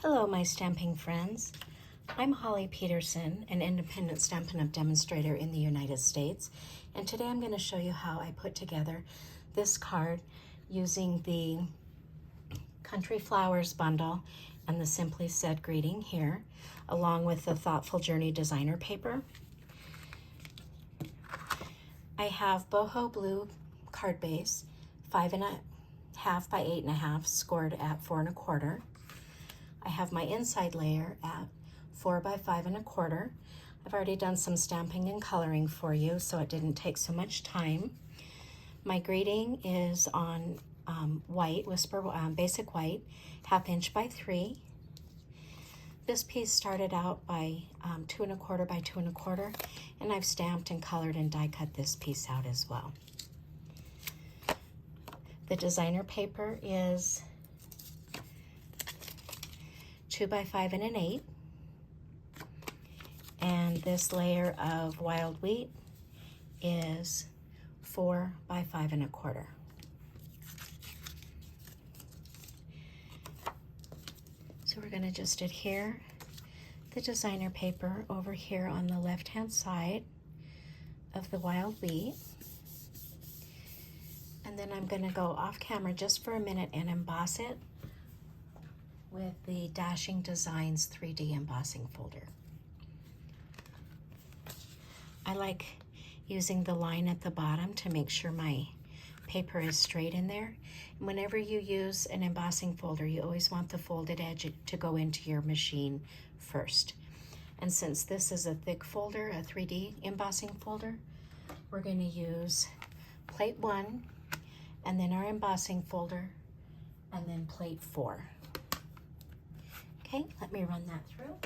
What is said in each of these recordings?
Hello, my stamping friends. I'm Holly Peterson, an independent Stampin' Up! Demonstrator in the United States, and today I'm going to show you how I put together this card using the Country Flowers bundle and the Simply Said greeting here, along with the Thoughtful Journey designer paper. I have Boho Blue card base, 5.5 by 8.5, scored at 4 1/4. I have my inside layer at 4 by 5 1/4. I've already done some stamping and coloring for you, so it didn't take so much time. My greeting is on white, basic white, 1/2 inch by 3. This piece started out by 2 1/4 by 2 1/4, and I've stamped and colored and die cut this piece out as well. The designer paper is 2 by 5 1/8, and this layer of wild wheat is 4 by 5 1/4. So we're going to just adhere the designer paper over here on the left hand side of the wild wheat, and then I'm going to go off camera just for a minute and emboss it with the Dashing Designs 3D embossing folder. I like using the line at the bottom to make sure my paper is straight in there. And whenever you use an embossing folder, you always want the folded edge to go into your machine first. And since this is a thick folder, a 3D embossing folder, we're going to use plate 1, and then our embossing folder, and then plate 4. Okay, let me run that through.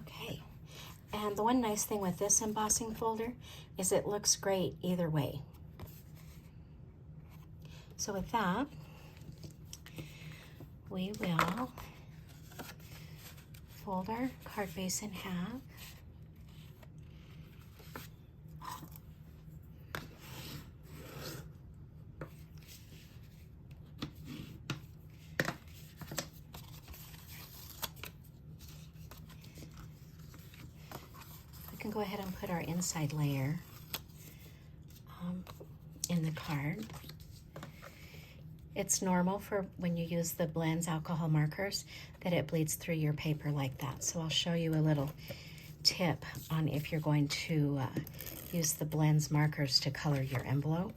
Okay, and the one nice thing with this embossing folder is it looks great either way. So with that, we will fold our card base in half. Can go ahead and put our inside layer in the card. It's normal for when you use the Blends alcohol markers that it bleeds through your paper like that. So I'll show you a little tip on if you're going to use the Blends markers to color your envelope.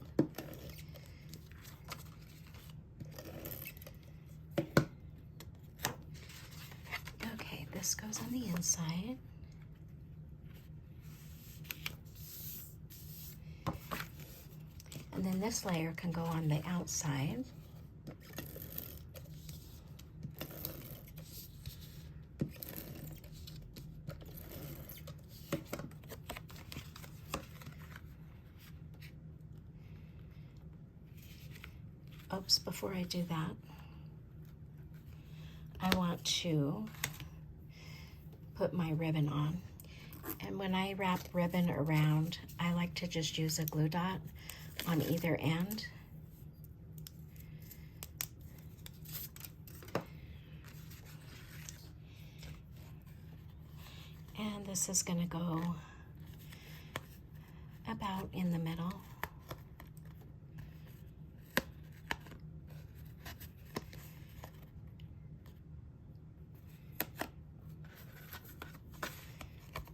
Okay, this goes on the inside. And then this layer can go on the outside. Oops, before I do that, I want to put my ribbon on. And when I wrap ribbon around, I like to just use a glue dot on either end. And this is going to go about in the middle.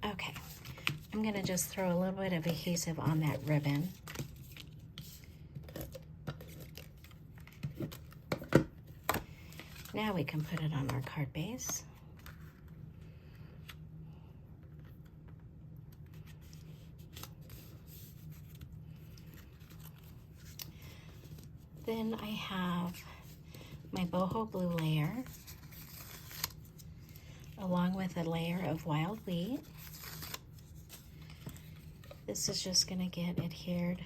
Okay, I'm going to just throw a little bit of adhesive on that ribbon. Now we can put it on our card base. Then I have my Boho Blue layer, along with a layer of wild wheat. This is just going to get adhered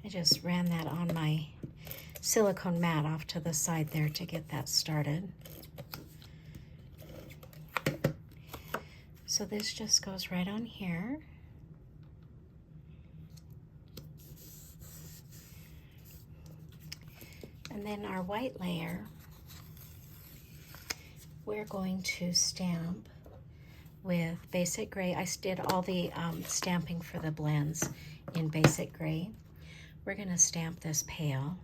I just ran that on my silicone mat off to the side there to get that started. So this just goes right on here. And then our white layer, we're going to stamp with basic gray. I did all the stamping for the blends in basic gray. We're going to stamp this pale.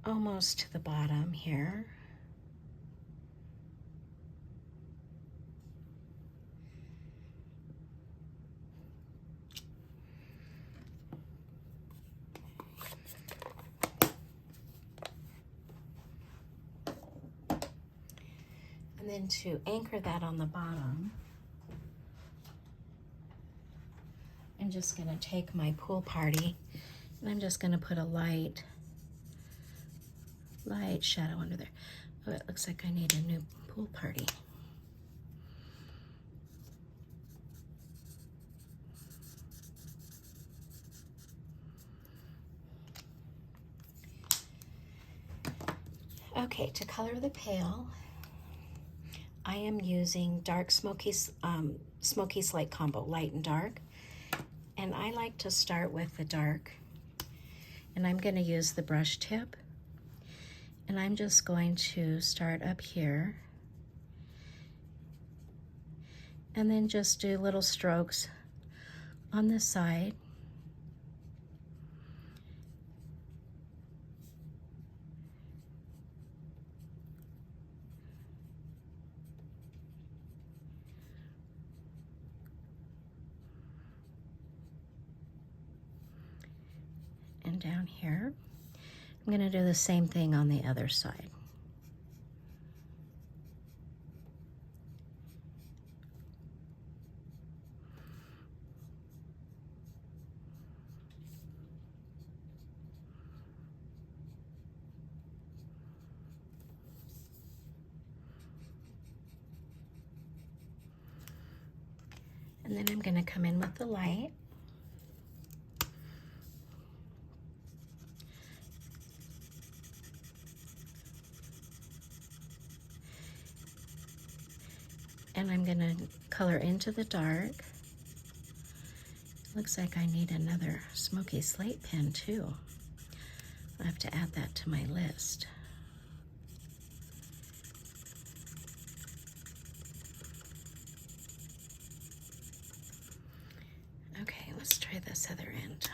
Almost to the bottom here. And then to anchor that on the bottom, I'm just going to take my pool party and I'm just going to put a light shadow under there. Oh, it looks like I need a new pool party. Okay, to color the pale, I am using dark smoky slate combo, light and dark. And I like to start with the dark. And I'm going to use the brush tip. And I'm just going to start up here. And then just do little strokes on the side. And down here. I'm going to do the same thing on the other side. And then I'm going to come in with the light. And I'm going to color into the dark. Looks like I need another smoky slate pen too. I have to add that to my list. Okay, let's try this other end.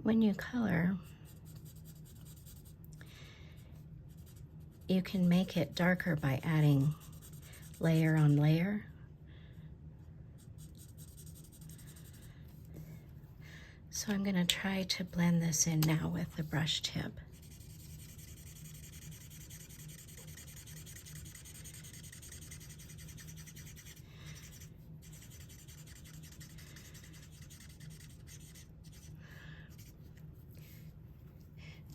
When you color, you can make it darker by adding layer on layer. So I'm going to try to blend this in now with the brush tip.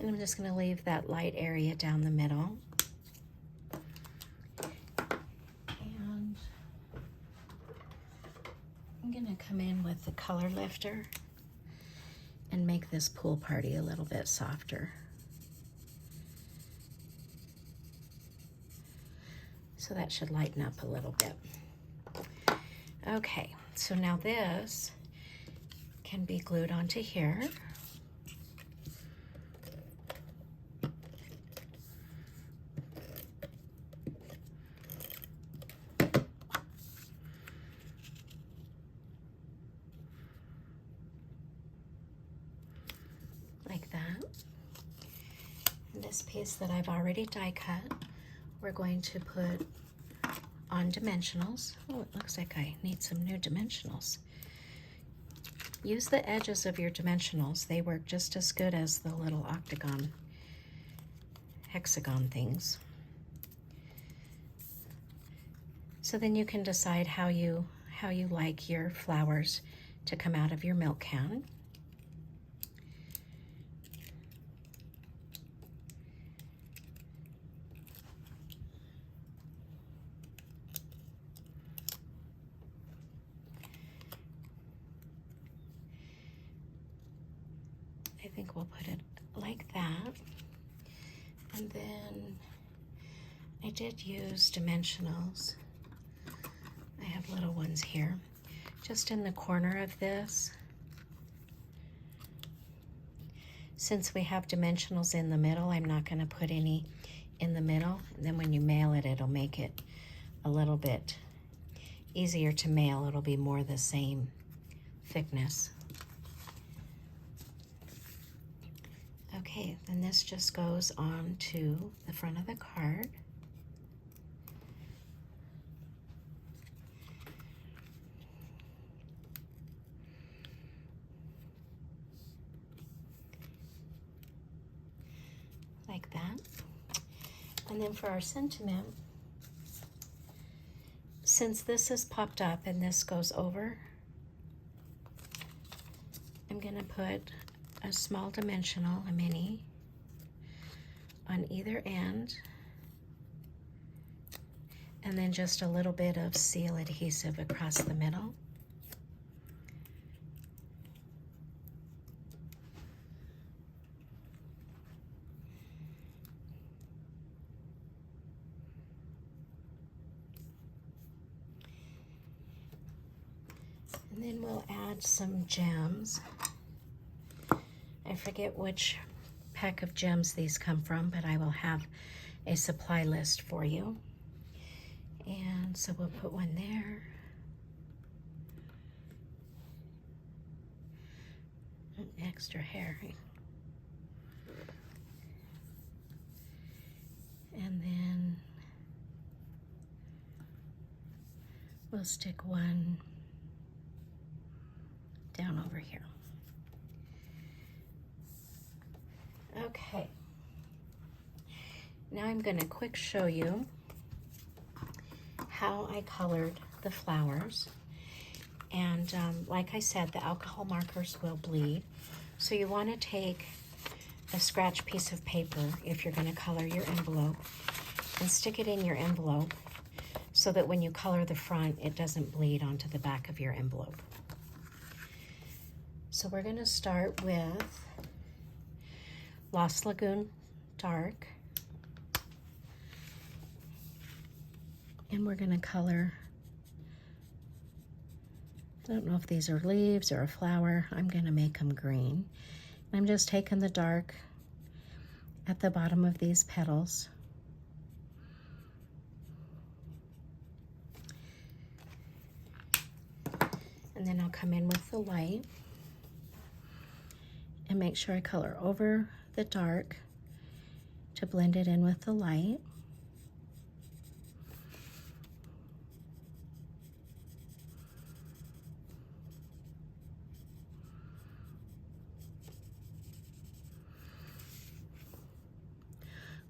And I'm just going to leave that light area down the middle. And I'm going to come in with the color lifter and make this pool party a little bit softer. So that should lighten up a little bit. Okay, so now this can be glued onto here. Like that. And this piece that I've already die cut, we're going to put on dimensionals. Oh, it looks like I need some new dimensionals. use the edges of your dimensionals. They work just as good as the little octagon, hexagon things. So then you can decide how you like your flowers to come out of your milk can. I think we'll put it like that. And then I did use dimensionals. I have little ones here, just in the corner of this. Since we have dimensionals in the middle, I'm not going to put any in the middle. And then when you mail it, it'll make it a little bit easier to mail. It'll be more the same thickness. Okay, then this just goes on to the front of the card. Like that. And then for our sentiment, since this is popped up and this goes over, I'm going to put a small dimensional, a mini, on either end, and then just a little bit of seal adhesive across the middle. And then we'll add some gems. I forget which pack of gems these come from, but I will have a supply list for you. And so we'll put one there. Extra hair. And then we'll stick one down over here. Okay, now I'm going to quick show you how I colored the flowers. And like I said, the alcohol markers will bleed. So you want to take a scratch piece of paper if you're going to color your envelope and stick it in your envelope so that when you color the front, it doesn't bleed onto the back of your envelope. So we're going to start with Lost Lagoon Dark. And we're going to color, I don't know if these are leaves or a flower. I'm going to make them green. I'm just taking the dark at the bottom of these petals. And then I'll come in with the light and make sure I color over the dark to blend it in with the light.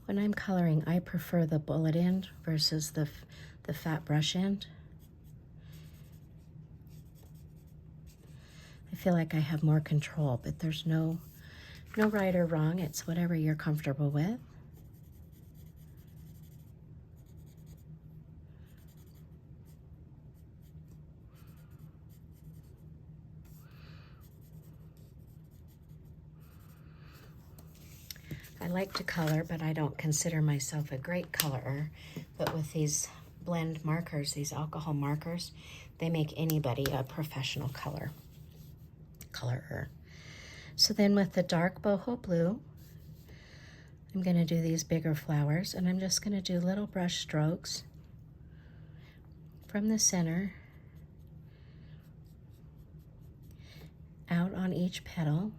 When I'm coloring, I prefer the bullet end versus the fat brush end. I feel like I have more control, but there's no right or wrong. It's whatever you're comfortable with. I like to color, but I don't consider myself a great colorer. But with these blend markers, these alcohol markers, they make anybody a professional colorer. So then with the dark Boho Blue, I'm going to do these bigger flowers, and I'm just going to do little brush strokes from the center out on each petal.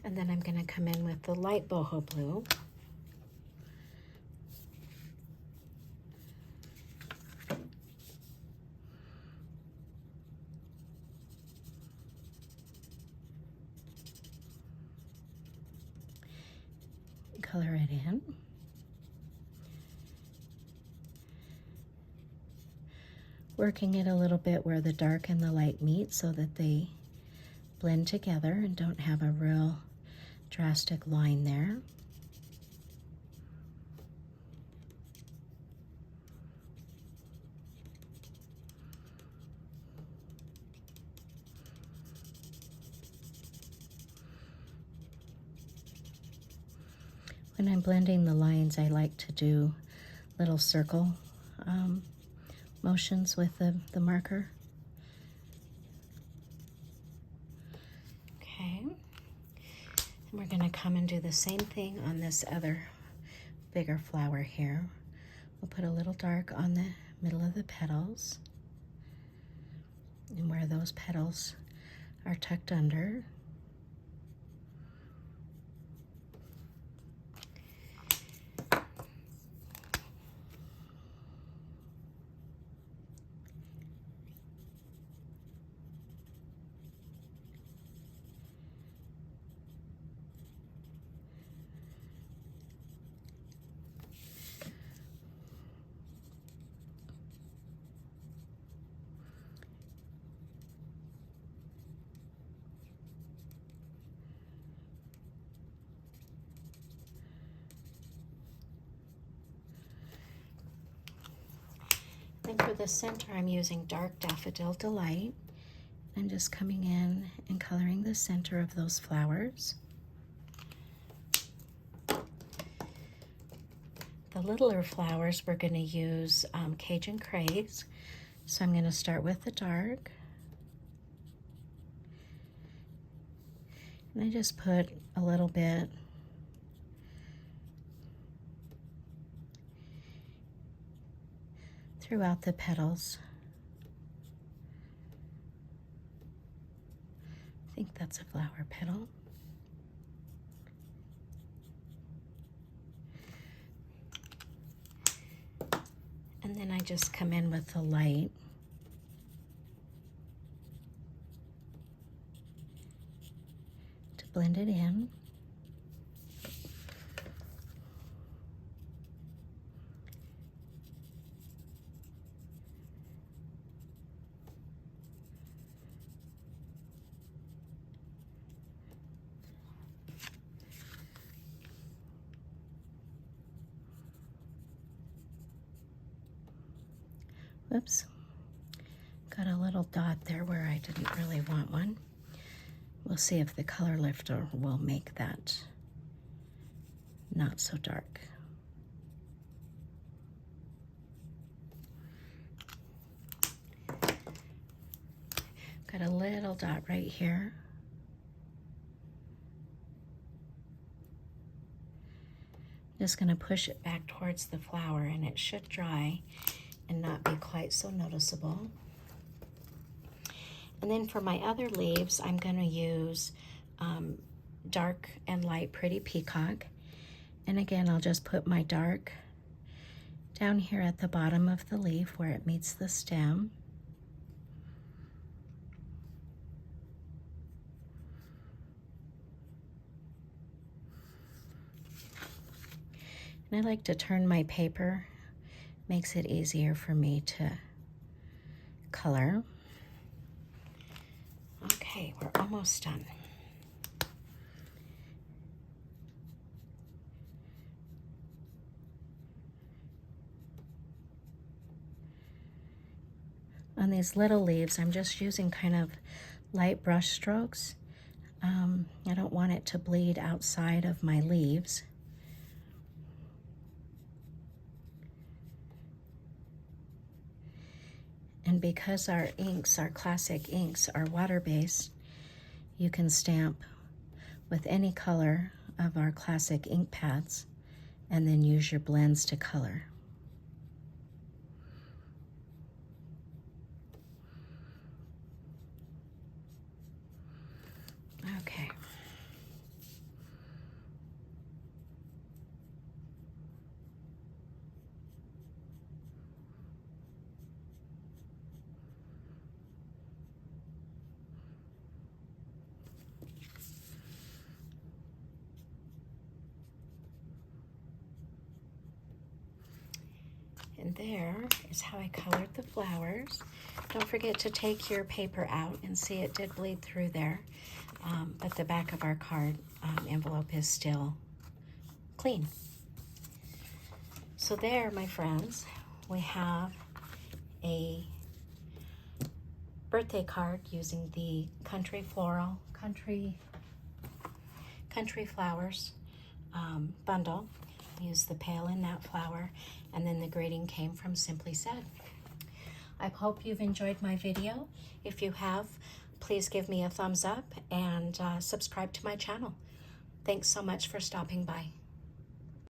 And then I'm going to come in with the light Boho Blue. color it in. Working it a little bit where the dark and the light meet so that they blend together and don't have a real drastic line there. When I'm blending the lines, I like to do little circle motions with the marker. Okay, and we're going to come and do the same thing on this other bigger flower here. We'll put a little dark on the middle of the petals and where those petals are tucked under. And for the center, I'm using Dark Daffodil Delight. I'm just coming in and coloring the center of those flowers. The littler flowers, we're going to use Cajun Craze. So I'm going to start with the dark. And I just put a little bit throughout the petals. I think that's a flower petal. And then I just come in with the light. To blend it in. Whoops, got a little dot there where I didn't really want one. We'll see if the color lifter will make that not so dark. Got a little dot right here. Just going to push it back towards the flower and it should dry and not be quite so noticeable. And then for my other leaves, I'm going to use Dark and Light Pretty Peacock. And again, I'll just put my dark down here at the bottom of the leaf where it meets the stem. And I like to turn my paper. Makes it easier for me to color. Okay, we're almost done. On these little leaves, I'm just using kind of light brush strokes. I don't want it to bleed outside of my leaves. And because our inks, our classic inks, are water-based, you can stamp with any color of our classic ink pads and then use your blends to color. Okay. And there is how I colored the flowers. Don't forget to take your paper out and see it did bleed through there. But the back of our card envelope is still clean. So there, my friends, we have a birthday card using the Country Flowers bundle. Use the pail in that flower, and then the greeting came from Simply Said. I hope you've enjoyed my video. If you have, please give me a thumbs up and subscribe to my channel. Thanks so much for stopping by.